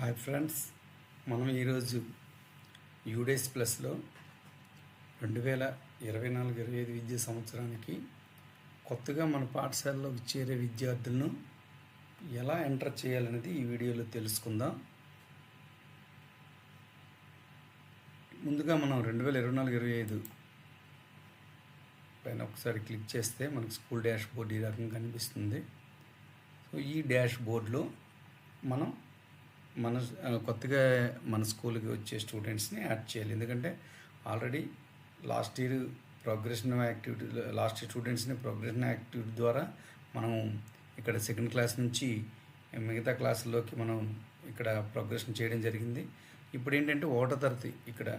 Hi friends, మనం ఈరోజు UDISE ప్లస్లో 2024-25 విద్యా సంవత్సరానికి కొత్తగా మన పాఠశాలలోకి చేరే విద్యార్థులను ఎలా ఎంటర్ చేయాలనేది ఈ వీడియోలో తెలుసుకుందాం. ముందుగా మనం 2024-25 పైన ఒకసారి క్లిక్ చేస్తే మనకు స్కూల్ డాష్ బోర్డ్ ఈ రకంగా కనిపిస్తుంది. సో ఈ డాష్ బోర్డ్లో మనం కొత్తగా మన స్కూల్కి వచ్చే స్టూడెంట్స్ని యాడ్ చేయాలి. ఎందుకంటే ఆల్రెడీ లాస్ట్ ఇయర్ స్టూడెంట్స్ని ప్రోగ్రెషన్ యాక్టివిటీ ద్వారా మనం ఇక్కడ సెకండ్ క్లాస్ నుంచి మిగతా క్లాసుల్లోకి మనం ఇక్కడ ప్రోగ్రెషన్ చేయడం జరిగింది. ఇప్పుడు ఏంటంటే ఒకటో తరగతి ఇక్కడ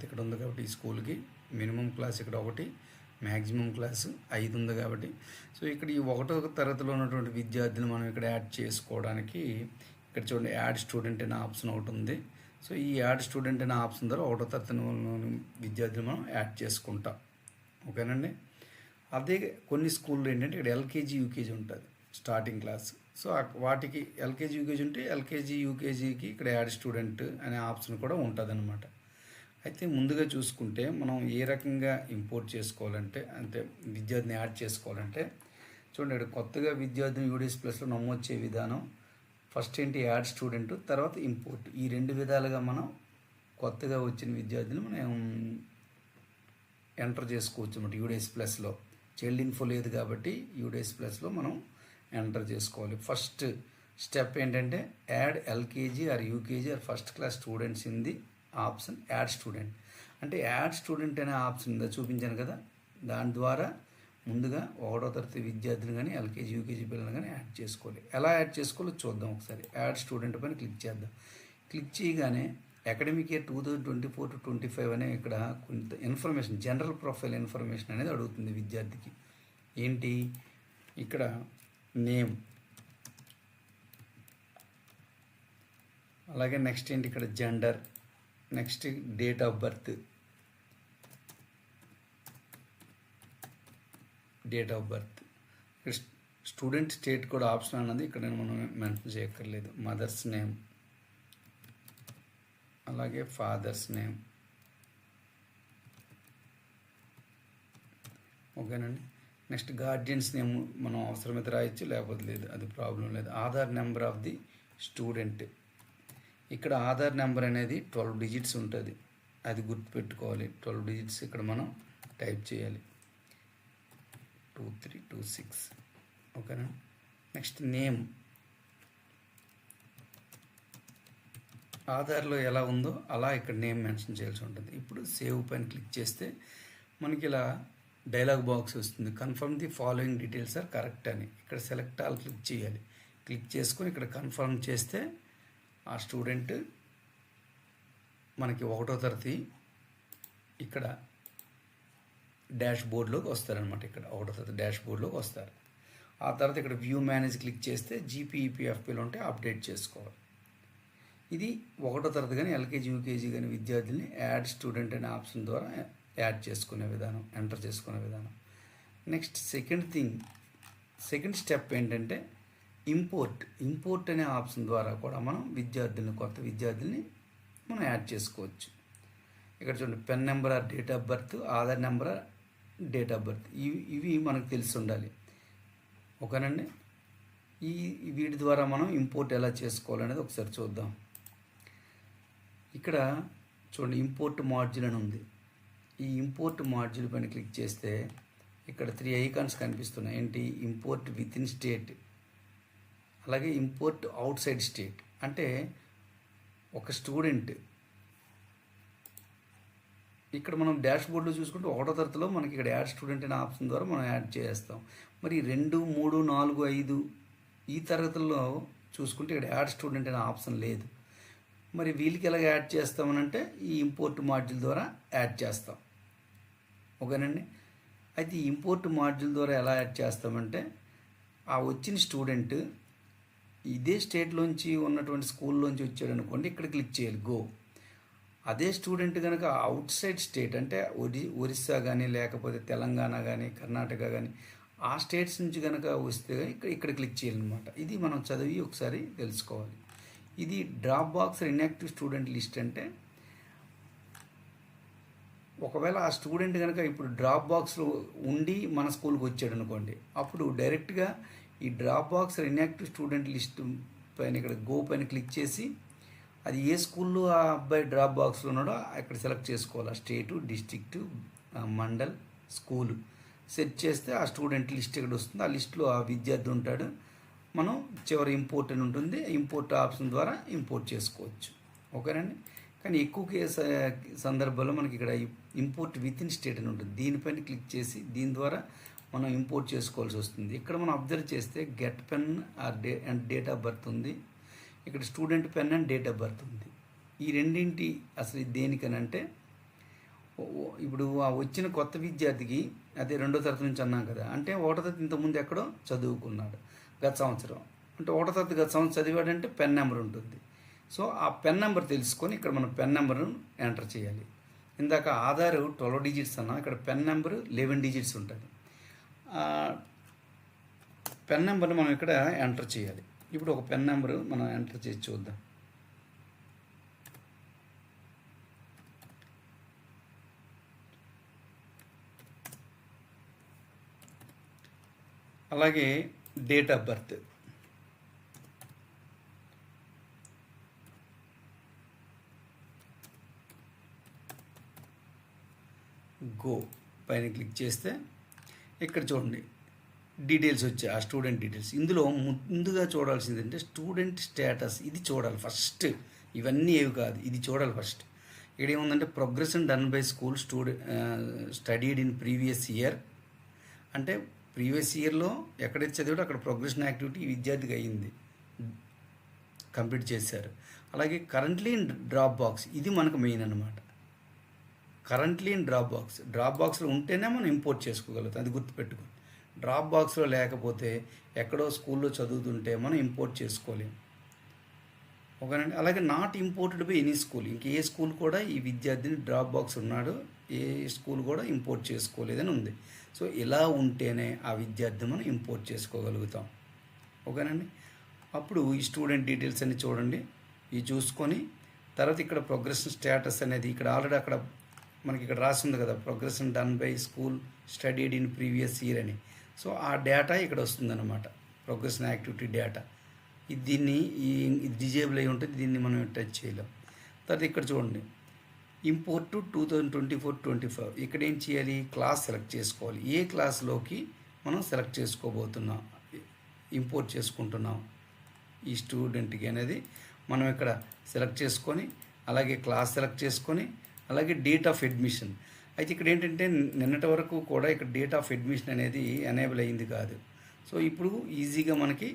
ఇక్కడ ఉంది కాబట్టి ఈ స్కూల్కి మినిమం క్లాస్ ఇక్కడ 1, మ్యాక్సిమం క్లాసు 5 ఉంది కాబట్టి సో ఇక్కడ ఈ ఒకటో తరగతిలో ఉన్నటువంటి విద్యార్థులు మనం ఇక్కడ యాడ్ చేసుకోవడానికి ఇక్కడ చూడండి యాడ్ స్టూడెంట్ అనే ఆప్షన్ ఒకటి ఉంది. సో ఈ యాడ్ స్టూడెంట్ అనే ఆప్షన్ ద్వారా ఒకటో తరగతి విద్యార్థులు మనం యాడ్ చేసుకుంటాం. ఓకేనండి. అదే కొన్ని స్కూల్లో ఏంటంటే ఇక్కడ ఎల్కేజీ యూకేజీ ఉంటుంది స్టార్టింగ్ క్లాస్. సో వాటికి ఎల్కేజీ యూకేజీ ఉంటే ఎల్కేజీ యూకేజీకి ఇక్కడ యాడ్ స్టూడెంట్ అనే ఆప్షన్ కూడా ఉంటుంది అనమాట. అయితే ముందుగా చూసుకుంటే మనం ఏ రకంగా ఇంపోర్ట్ చేసుకోవాలంటే విద్యార్థిని యాడ్ చేసుకోవాలంటే చూడండి, ఇక్కడ కొత్తగా విద్యార్థిని యూడీఎస్ ప్లస్లో నమోదు చేసే విధానం ఫస్ట్ ఏంటి యాడ్ స్టూడెంట్, తర్వాత ఇంపోర్ట్. ఈ 2 విధాలుగా మనం కొత్తగా వచ్చిన విద్యార్థిని మనం ఎంటర్ చేసుకోవచ్చు అన్నమాట యూడీఎస్ ప్లస్లో. చైల్డ్ ఇన్ఫో లేదు కాబట్టి యూడీఎస్ ప్లస్లో మనం ఎంటర్ చేసుకోవాలి. ఫస్ట్ స్టెప్ ఏంటంటే add LKG or UKG or first class students in the option add student. అంటే యాడ్ స్టూడెంట్ అనే ఆప్షన్ ఉందా చూపించాను కదా, దాని ద్వారా ముందుగా ఒకటో తరగతి విద్యార్థులు కానీ ఎల్కేజీ యూకేజీ పిల్లలు కానీ యాడ్ చేసుకోవాలి. ఎలా యాడ్ చేసుకోవాలో చూద్దాం ఒకసారి. యాడ్ స్టూడెంట్ పైన క్లిక్ చేద్దాం. క్లిక్ చేయగానే అకాడమిక్ ఇయర్ 2024-25 అనే ఇక్కడ కొంత ఇన్ఫర్మేషన్, జనరల్ ప్రొఫైల్ ఇన్ఫర్మేషన్ అనేది అడుగుతుంది విద్యార్థికి. ఏంటి ఇక్కడ నేమ్, అలాగే నెక్స్ట్ ఏంటి ఇక్కడ gender, next date of birth, ఇక్కడ స్టూడెంట్ స్టేట్ కూడా ఆప్షన్ అన్నది ఇక్కడ మనం మెన్షన్ చేయక్కర్లేదు. మదర్స్ నేమ్, అలాగే ఫాదర్స్ నేమ్. ఓకేనండి. నెక్స్ట్ గార్డియన్స్ నేమ్ మనం అవసరమైతే రాయొచ్చు, లేకపోతే లేదు, అది ప్రాబ్లం లేదు. Aadhaar number of the student, ఇక్కడ ఆధార్ నెంబర్ అనేది 12 డిజిట్స్ ఉంటుంది, అది గుర్తుపెట్టుకోవాలి. 12 డిజిట్స్ ఇక్కడ మనం టైప్ చేయాలి, 2326. ఓకేనా. నెక్స్ట్ నేమ్, ఆధార్లో ఎలా ఉందో అలా ఇక్కడ నేమ్ మెన్షన్ చేయాల్సి ఉంటుంది. ఇప్పుడు సేవ్ పైన క్లిక్ చేస్తే మనకి ఇలా డైలాగ్ బాక్స్ వస్తుంది. Confirm the following details are correct అని. ఇక్కడ సెలెక్ట్ ఆల్ క్లిక్ చేయాలి. క్లిక్ చేసుకొని ఇక్కడ కన్ఫర్మ్ చేస్తే ఆ స్టూడెంట్ మనకి ఒకటో తరగతి ఇక్కడ డాష్ బోర్డ్లోకి వస్తారనమాట. ఇక్కడ ఒకటో తరగతి డాష్ బోర్డ్లోకి వస్తారు. ఆ తర్వాత ఇక్కడ వ్యూ మేనేజ్ క్లిక్ చేస్తే జీపీఈపీఎఫ్పీలో ఉంటే అప్డేట్ చేసుకోవాలి. ఇది ఒకటో తరగతి కానీ ఎల్కేజీ యూకేజీ కానీ విద్యార్థుల్ని యాడ్ స్టూడెంట్ అనే ఆప్షన్ ద్వారా యాడ్ చేసుకునే విధానం, ఎంటర్ చేసుకునే విధానం. నెక్స్ట్ సెకండ్ స్టెప్ ఏంటంటే ఇంపోర్ట్ అనే ఆప్షన్ ద్వారా కూడా మనం కొత్త విద్యార్థుల్ని మనం యాడ్ చేసుకోవచ్చు. ఇక్కడ చూడండి, pen number are date of birth, Aadhaar number are date of birth, ఇవి మనకు తెలిసి ఉండాలి. ఓకేనండి. వీటి ద్వారా మనం ఇంపోర్ట్ ఎలా చేసుకోవాలనేది ఒకసారి చూద్దాం. ఇక్కడ చూడండి, ఇంపోర్ట్ మాడ్యూల్ అని ఉంది. ఈ ఇంపోర్ట్ మాడ్యూల్ పైన క్లిక్ చేస్తే ఇక్కడ 3 ఐకాన్స్ కనిపిస్తున్నాయి. ఏంటి, ఇంపోర్ట్ విత్ ఇన్ స్టేట్, అలాగే ఇంపోర్ట్ అవుట్ సైడ్ స్టేట్. అంటే ఒక స్టూడెంట్ ఇక్కడ మనం డాష్ బోర్డ్లో చూసుకుంటే ఒకటో తరగతిలో మనకి ఇక్కడ యాడ్ స్టూడెంట్ అనే ఆప్షన్ ద్వారా మనం యాడ్ చేస్తాం. మరి 2, 3, 4, 5 ఈ తరగతుల్లో చూసుకుంటే ఇక్కడ యాడ్ స్టూడెంట్ అనే ఆప్షన్ లేదు. మరి వీళ్ళకి ఎలాగ యాడ్ చేస్తామనంటే ఈ ఇంపోర్ట్ మాడ్యూల్ ద్వారా యాడ్ చేస్తాం. ఓకేనండి. అయితే ఈ ఇంపోర్ట్ మాడ్యూల్ ద్వారా ఎలా యాడ్ చేస్తామంటే ఆ వచ్చిన స్టూడెంట్ ఇదే స్టేట్లోంచి ఉన్నటువంటి స్కూల్లోంచి వచ్చాడు అనుకోండి, ఇక్కడ క్లిక్ చేయాలి గో. అదే స్టూడెంట్ కనుక అవుట్ సైడ్ స్టేట్ అంటే ఒరిస్సా కానీ లేకపోతే తెలంగాణ కానీ కర్ణాటక కానీ ఆ స్టేట్స్ నుంచి కనుక వస్తే ఇక్కడ క్లిక్ చేయాలన్నమాట. ఇది మనం చదివి ఒకసారి తెలుసుకోవాలి. ఇది drop box inactive student list అంటే ఒకవేళ ఆ స్టూడెంట్ కనుక ఇప్పుడు డ్రాప్ బాక్స్లో ఉండి మన స్కూల్కి వచ్చాడు అనుకోండి, అప్పుడు డైరెక్ట్గా ఈ drop box inactive student list పైన ఇక్కడ గో పైన క్లిక్ చేసి అది ఏ స్కూల్లో ఆ అబ్బాయి డ్రాప్ బాక్స్లో ఉన్నాడో అక్కడ సెలెక్ట్ చేసుకోవాలి. స్టేటు, డిస్ట్రిక్టు, మండల్, స్కూలు సెట్ చేస్తే ఆ స్టూడెంట్ లిస్ట్ ఇక్కడ వస్తుంది. ఆ లిస్ట్లో ఆ విద్యార్థి ఉంటాడు. మనం చివరి ఇంపోర్ట్ అని ఉంటుంది, ఇంపోర్ట్ ఆప్షన్ ద్వారా ఇంపోర్ట్ చేసుకోవచ్చు. ఓకేనండి. కానీ ఎక్కువ సందర్భాల్లో మనకి ఇక్కడ ఇంపోర్ట్ విత్ ఇన్ స్టేట్ అని ఉంటుంది. దీనిపైన క్లిక్ చేసి దీని ద్వారా మనం ఇంపోర్ట్ చేసుకోవాల్సి వస్తుంది. ఇక్కడ మనం అబ్జర్వ్ చేస్తే get pen or and date of birth ఉంది. ఇక్కడ student pen and date of birth ఉంది. ఈ రెండింటి అసలు దేనికనంటే ఇప్పుడు ఆ వచ్చిన కొత్త విద్యార్థికి అదే 2వ తరగతి నుంచి అన్నాం కదా, అంటే 1వ తరగతి ఇంతకుముందు ఎక్కడో చదువుకున్నాడు గత సంవత్సరం, అంటే 1వ తరగతి గత సంవత్సరం చదివాడంటే పెన్ నెంబర్ ఉంటుంది. సో ఆ పెన్ నెంబర్ తెలుసుకొని ఇక్కడ మనం పెన్ నెంబర్ను ఎంటర్ చేయాలి. ఇందాక ఆధార్ 12 డిజిట్స్ అన్నా, ఇక్కడ పెన్ నెంబర్ 11 డిజిట్స్ ఉంటుంది. పెన్ నెంబర్ని మనం ఇక్కడ ఎంటర్ చేయాలి. ఇప్పుడు ఒక పెన్ నెంబరు మనం ఎంటర్ చేసి చూద్దాం. అలాగే డేట్ ఆఫ్ బర్త్, గో పైన క్లిక్ చేస్తే ఇక్కడ చూడండి డీటెయిల్స్ వచ్చాయి, ఆ స్టూడెంట్ డీటెయిల్స్. ఇందులో ముందుగా చూడాల్సింది అంటే స్టూడెంట్ స్టేటస్, ఇది చూడాలి ఫస్ట్. ఇవన్నీ ఏవి కాదు, ఇది చూడాలి ఫస్ట్. ఇక్కడ ఏముందంటే progression done by school studied in previous year, అంటే ప్రీవియస్ ఇయర్లో ఎక్కడైతే చదివాడో అక్కడ ప్రోగ్రెషన్ యాక్టివిటీ ఈ విద్యార్థికి అయ్యింది, కంప్లీట్ చేశారు. అలాగే కరెంట్లీ ఇన్ డ్రాప్ బాక్స్, ఇది మనకు మెయిన్ అనమాట. కరెంట్లీ ఇన్ డ్రాప్ బాక్స్లో ఉంటేనే మనం ఇంపోర్ట్ చేసుకోగలుగుతాం, అది గుర్తుపెట్టుకోండి. డ్రాప్ బాక్స్లో లేకపోతే ఎక్కడో స్కూల్లో చదువుతుంటే మనం ఇంపోర్ట్ చేసుకోలేము. ఓకేనండి. అలాగే not imported by any school, ఇంక ఏ స్కూల్ కూడా ఈ విద్యార్థిని డ్రాప్ బాక్స్ ఉన్నాడు ఏ స్కూల్ కూడా ఇంపోర్ట్ చేసుకోలేదని ఉంది. సో ఇలా ఉంటేనే ఆ విద్యార్థి మనం ఇంపోర్ట్ చేసుకోగలుగుతాం. ఓకేనండి. అప్పుడు ఈ స్టూడెంట్ డీటెయిల్స్ అన్ని చూడండి, ఇవి చూసుకొని తర్వాత ఇక్కడ ప్రోగ్రెషన్ స్టేటస్ అనేది ఇక్కడ ఆల్రెడీ అక్కడ మనకి ఇక్కడ రాసి ఉంది కదా, progression done by school studied in previous year అని. సో ఆ డేటా ఇక్కడ వస్తుందన్నమాట, ప్రోగ్రెషన్ యాక్టివిటీ డేటా. దీన్ని ఇది డిజేబుల్ అయి ఉంటుంది, దీన్ని మనం టచ్ చేయలేం. తర్వాత ఇక్కడ చూడండి ఇంపోర్ట్ 2024-25, ఇక్కడ ఏం చేయాలి, క్లాస్ సెలెక్ట్ చేసుకోవాలి. ఏ క్లాస్లోకి మనం సెలెక్ట్ చేసుకోబోతున్నాం, ఇంపోర్ట్ చేసుకుంటున్నాం ఈ స్టూడెంట్కి అనేది మనం ఇక్కడ సెలెక్ట్ చేసుకొని, అలాగే క్లాస్ సెలెక్ట్ చేసుకొని, అలాగే డేట్ ఆఫ్ అడ్మిషన్. అయితే ఇక్కడ ఏంటంటే నిన్నటి వరకు కూడా ఇక్కడ డేట్ ఆఫ్ అడ్మిషన్ అనేది ఎనేబుల్ అయ్యింది కాదు. సో ఇప్పుడు ఈజీగా మనకి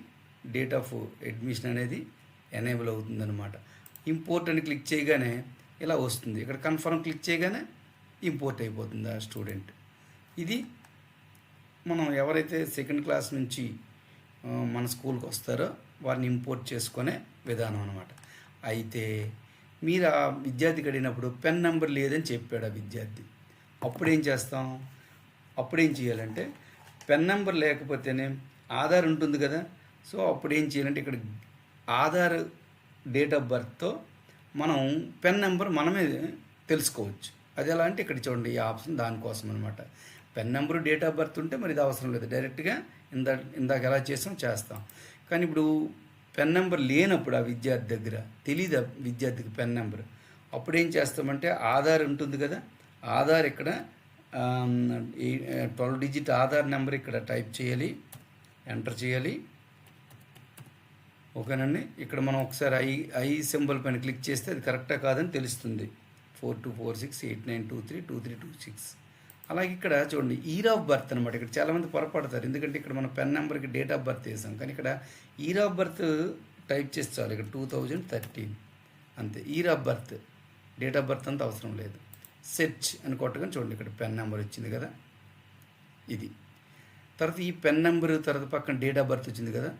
డేట్ ఆఫ్ అడ్మిషన్ అనేది ఎనేబుల్ అవుతుందన్నమాట. ఇంపోర్ట్ అని క్లిక్ చేయగానే ఇలా వస్తుంది, ఇక్కడ కన్ఫర్మ్ క్లిక్ చేయగానే ఇంపోర్ట్ అయిపోతుంది ఆ స్టూడెంట్. ఇది మనం ఎవరైతే సెకండ్ క్లాస్ నుంచి మన స్కూల్కి వస్తారో వారిని ఇంపోర్ట్ చేసుకునే విధానం అనమాట. అయితే మీరు ఆ విద్యార్థికి అడిగినప్పుడు పెన్ నెంబర్ లేదని చెప్పాడు ఆ విద్యార్థి, అప్పుడేం చేస్తాం, అప్పుడేం చేయాలంటే పెన్ నెంబర్ లేకపోతేనే ఆధార్ ఉంటుంది కదా. సో అప్పుడు ఏం చేయాలంటే ఇక్కడ ఆధార్ డేట్ ఆఫ్ బర్త్తో మనం పెన్ నెంబర్ మనమే తెలుసుకోవచ్చు. అది ఎలా అంటే ఇక్కడ చూడండి ఈ ఆప్షన్ దానికోసం అనమాట. Pen number date of birth ఉంటే మరి ఇది అవసరం లేదు, డైరెక్ట్గా ఇందాక ఎలా చేస్తాం. కానీ ఇప్పుడు పెన్ నెంబర్ లేనప్పుడు ఆ విద్యార్థి దగ్గర తెలియదు ఆ విద్యార్థికి పెన్ నెంబర్, అప్పుడు ఏం చేస్తామంటే ఆధార్ ఉంటుంది కదా, ఆధార్ ఇక్కడ 12 డిజిట్ ఆధార్ నెంబర్ ఇక్కడ టైప్ చేయాలి, ఎంటర్ చేయాలి. ఓకేనండి. ఇక్కడ మనం ఒకసారి ఐ సింబల్ పైన క్లిక్ చేస్తే అది కరెక్టా కాదని తెలుస్తుంది. 424689232326. అలాగే ఇక్కడ చూడండి ఇయర్ ఆఫ్ బర్త్ అనమాట. ఇక్కడ చాలామంది పొరపడతారు, ఎందుకంటే ఇక్కడ మన పెన్ నెంబర్కి డేట్ ఆఫ్ బర్త్ వేసాం, కానీ ఇక్కడ ఇయర్ ఆఫ్ బర్త్ టైప్ చేస్తే చాలు. ఇక్కడ 2013 అంతే. Year of birth, date of birth అంతా అవసరం లేదు. సెర్చ్ అని కొట్టగానే చూడండి ఇక్కడ పెన్ నెంబర్ వచ్చింది కదా, ఇది. తర్వాత ఈ పెన్ నెంబర్ తర్వాత పక్కన డేట్ ఆఫ్ బర్త్ వచ్చింది కదా,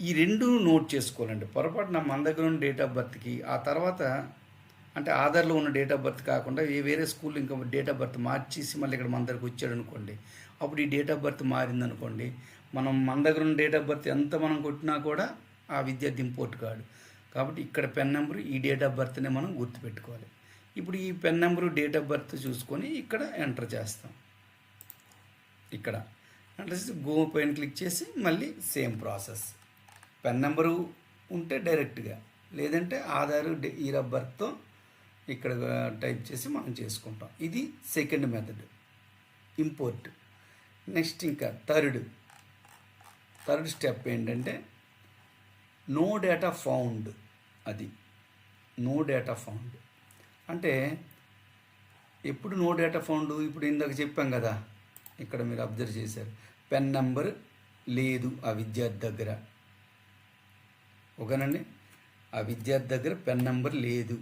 ఈ రెండు నోట్ చేసుకోవాలండి. పొరపాటున మన దగ్గర ఉన్న డేట్ ఆఫ్ బర్త్కి ఆ తర్వాత అంటే ఆధార్లో ఉన్న డేట్ ఆఫ్ బర్త్ కాకుండా వేరే స్కూల్లో ఇంకా డేట్ ఆఫ్ బర్త్ మార్చేసి మళ్ళీ ఇక్కడ మన దగ్గరకు వచ్చాడు అనుకోండి, అప్పుడు ఈ డేట్ ఆఫ్ బర్త్ మారిందనుకోండి, మన దగ్గర ఉన్న డేట్ ఆఫ్ బర్త్ ఎంత మనం కొట్టినా కూడా ఆ విద్యార్థి ఇంపోర్ట్ కాడు. కాబట్టి ఇక్కడ పెన్ నెంబరు ఈ డేట్ ఆఫ్ బర్త్నే మనం గుర్తుపెట్టుకోవాలి. ఇప్పుడు ఈ pen number date of birth చూసుకొని ఇక్కడ ఎంటర్ చేస్తాం. ఇక్కడ ఎంటర్ చేసి గో పైన క్లిక్ చేసి మళ్ళీ సేమ్ ప్రాసెస్. పెన్ నెంబరు ఉంటే డైరెక్ట్గా, లేదంటే ఆధార్ ఇయర్ ఆఫ్ బర్త్తో ఇక్కడ టైప్ చేసి మనం చేసుకుంటాం. ఇది సెకండ్ మెథడ్, ఇంపోర్ట్. నెక్స్ట్ ఇంకా థర్డ్ స్టెప్ ఏంటంటే నో డేటా ఫౌండ్. అది నో డేటా ఫౌండ్ అంటే ఎప్పుడు నో డేటా ఫౌండ్? ఇప్పుడు ఇందాక చెప్పాం కదా, ఇక్కడ మీరు అబ్జర్వ్ చేశారు, పెన్ నెంబర్ లేదు ఆ విద్యార్థి దగ్గర. ఓకేనండి, ఆ విద్యార్థి దగ్గర పెన్ నెంబర్ లేదు.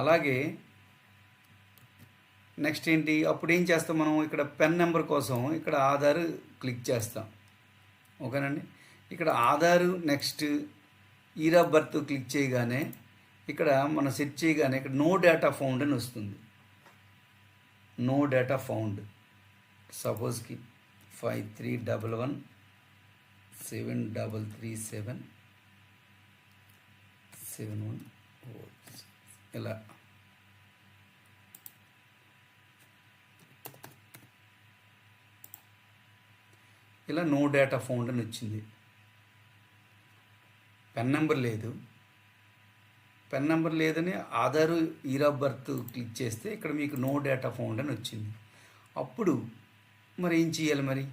అలాగే నెక్స్ట్ ఏంటి, అప్పుడు ఏం చేస్తాం మనం? ఇక్కడ పెన్ నెంబర్ కోసం ఇక్కడ ఆధార్ క్లిక్ చేస్తాం. ఓకేనండి, ఇక్కడ Aadhaar next year of birth click చేయగానే ఇక్కడ మనం సెర్చ్ చేయగానే ఇక్కడ నో డేటా ఫౌండ్ అని వస్తుంది. No data found. సపోజ్కి 5311733771 ఇలా నో డేటా ఫౌండ్ అని వచ్చింది. పెన్ నెంబర్ లేదని Aadhaar year of birth click చేస్తే ఇక్కడ మీకు నో డేటా ఫౌండ్ అని వచ్చింది. అప్పుడు మరి ఏం చేయాలి? మరి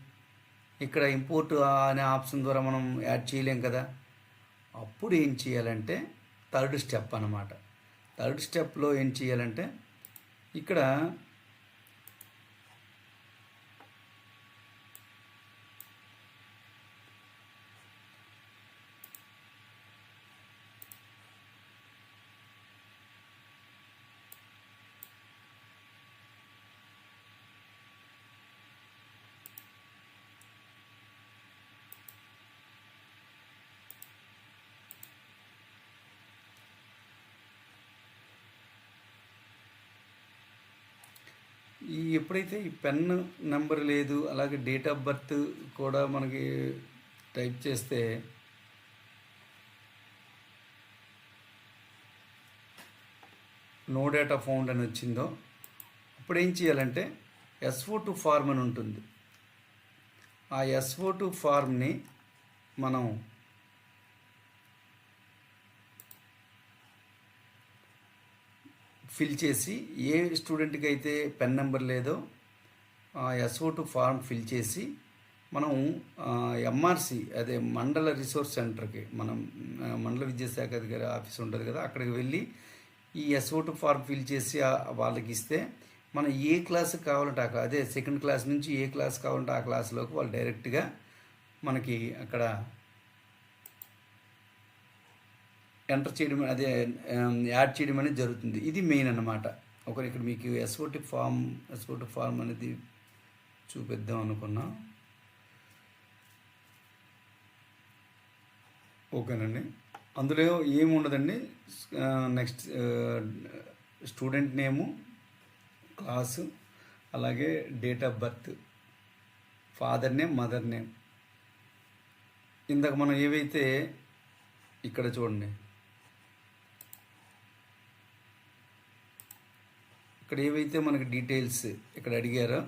ఇక్కడ ఇంపోర్ట్ అనే ఆప్షన్ ద్వారా మనం యాడ్ చేయలేం కదా. అప్పుడు ఏం చేయాలంటే థర్డ్ స్టెప్ అన్నమాట. థర్డ్ స్టెప్లో ఏం చేయాలంటే ఇక్కడ ఎప్పుడైతే ఈ పెన్ నెంబర్ లేదు, అలాగే డేట్ ఆఫ్ బర్త్ కూడా మనకి టైప్ చేస్తే నో డేటా ఫౌండ్ అని వచ్చిందో, అప్పుడు ఏం చేయాలంటే SO2 ఫార్మ్ అని ఉంటుంది. ఆ SO2 ఫార్మ్ని మనం ఫిల్ చేసి, ఏ స్టూడెంట్కి అయితే పెన్ నెంబర్ లేదో ఆ SO2 ఫార్మ్ ఫిల్ చేసి మనం MRC అదే మండల రిసోర్స్ సెంటర్కి, మనం మండల విద్యాశాఖ అధికారి ఆఫీస్ ఉంటుంది కదా, అక్కడికి వెళ్ళి ఈ SO2 ఫార్మ్ ఫిల్ చేసి వాళ్ళకి ఇస్తే మనం ఏ క్లాస్ కావాలంటే అదే సెకండ్ క్లాస్ నుంచి ఏ క్లాస్ కావాలంటే ఆ క్లాస్లోకి వాళ్ళు డైరెక్ట్గా మనకి అక్కడ ఎంటర్ చేయడం, అదే యాడ్ చేయడం అనేది జరుగుతుంది. ఇది మెయిన్ అన్నమాట. ఇక్కడ మీకు SO2 ఫార్మ్ అనేది చూపిద్దాం అనుకున్నా. ఓకేనండి, అందులో ఏముండదండి. నెక్స్ట్ స్టూడెంట్ నేము, క్లాసు, అలాగే date of birth, father name, mother name. ఇందాక మనం ఏవైతే ఇక్కడ చూడండి, ఇక్కడ ఏవైతే మనకి డీటెయిల్స్ ఇక్కడ అడిగారో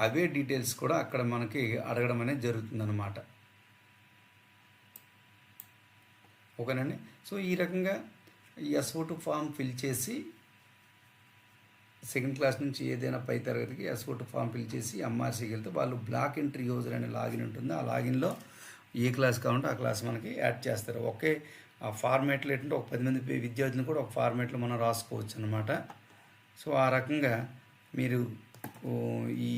అవే డీటెయిల్స్ కూడా అక్కడ మనకి అడగడం అనేది జరుగుతుందన్నమాట. ఓకేనండి, సో ఈ రకంగా ఈ SO2 ఫామ్ ఫిల్ చేసి సెకండ్ క్లాస్ నుంచి ఏదైనా పై తరగతికి SO2 ఫామ్ ఫిల్ చేసి MRCకి వెళ్తే వాళ్ళు బ్లాక్ ఎంట్రీ యూజర్ అనే లాగిన్ ఉంటుంది. ఆ లాగిన్లో ఏ క్లాస్ కావాలంటే ఆ క్లాస్ మనకి యాడ్ చేస్తారు. ఒకే ఆ ఫార్మేట్లో ఏంటంటే ఒక 10 మంది విద్యార్థులను కూడా ఒక ఫార్మేట్లో మనం రాసుకోవచ్చు అన్నమాట. సో ఆ రకంగా మీరు ఈ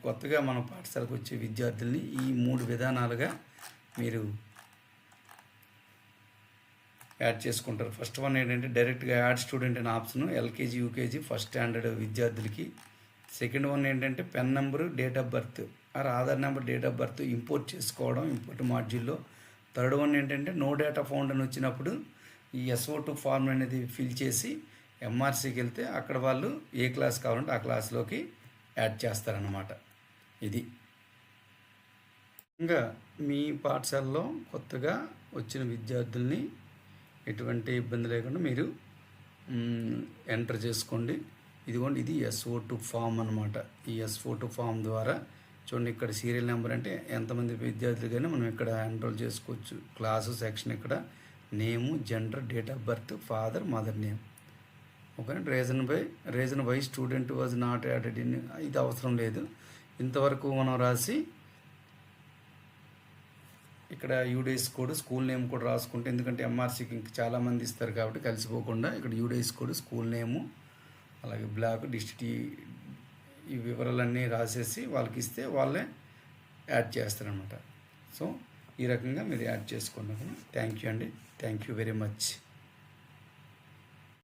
కొత్తగా మన పాఠశాలకు వచ్చే విద్యార్థుల్ని ఈ 3 విధానాలుగా మీరు యాడ్ చేసుకుంటారు. ఫస్ట్ వన్ ఏంటంటే డైరెక్ట్గా యాడ్ స్టూడెంట్ అనే option LKG UKG first standard విద్యార్థులకి. సెకండ్ వన్ ఏంటంటే pen number, date of birth Aadhaar number, date of birth import చేసుకోవడం ఇంపోర్ట్ మాడ్యూల్లో. థర్డ్ వన్ ఏంటంటే నో డేటా ఫౌండ్ అని వచ్చినప్పుడు ఈ SO2 ఫార్మ్ అనేది ఫిల్ చేసి MRCకి వెళ్తే అక్కడ వాళ్ళు ఏ క్లాస్ కావాలంటే ఆ క్లాస్లోకి యాడ్ చేస్తారన్నమాట. ఇది ఇంకా మీ పాఠశాలలో కొత్తగా వచ్చిన విద్యార్థుల్ని ఎటువంటి ఇబ్బంది లేకుండా మీరు ఎంటర్ చేసుకోండి. ఇదిగోండి, ఇది SO2 ఫామ్ అనమాట. ఈ SO2 ఫామ్ ద్వారా చూడండి, ఇక్కడ సీరియల్ నెంబర్ అంటే ఎంతమంది విద్యార్థులు కానీ మనం ఇక్కడ ఎన్రోల్ చేసుకోవచ్చు. క్లాసు సెక్షన్ ఇక్కడ name, gender, date of birth, father, mother name. Okay, reason why student was not added in, ఇది అవసరం లేదు. ఇంతవరకు మనం రాసి ఇక్కడ యూడేస్ కోడ్, స్కూల్ నేమ్ కూడా రాసుకుంటే, ఎందుకంటే ఎంఆర్సీకి ఇంక చాలామంది ఇస్తారు కాబట్టి కలిసిపోకుండా ఇక్కడ యూడేస్ కోడ్, స్కూల్ నేము, అలాగే బ్లాక్, డిస్ట్రిక్ట్, ఈ వివరాలన్నీ రాసేసి వాళ్ళకి ఇస్తే వాళ్ళే యాడ్ చేస్తారనమాట. సో ఈ రకంగా మీరు యాడ్ చేసుకోండి. థ్యాంక్ యూ అండి. Thank you very much.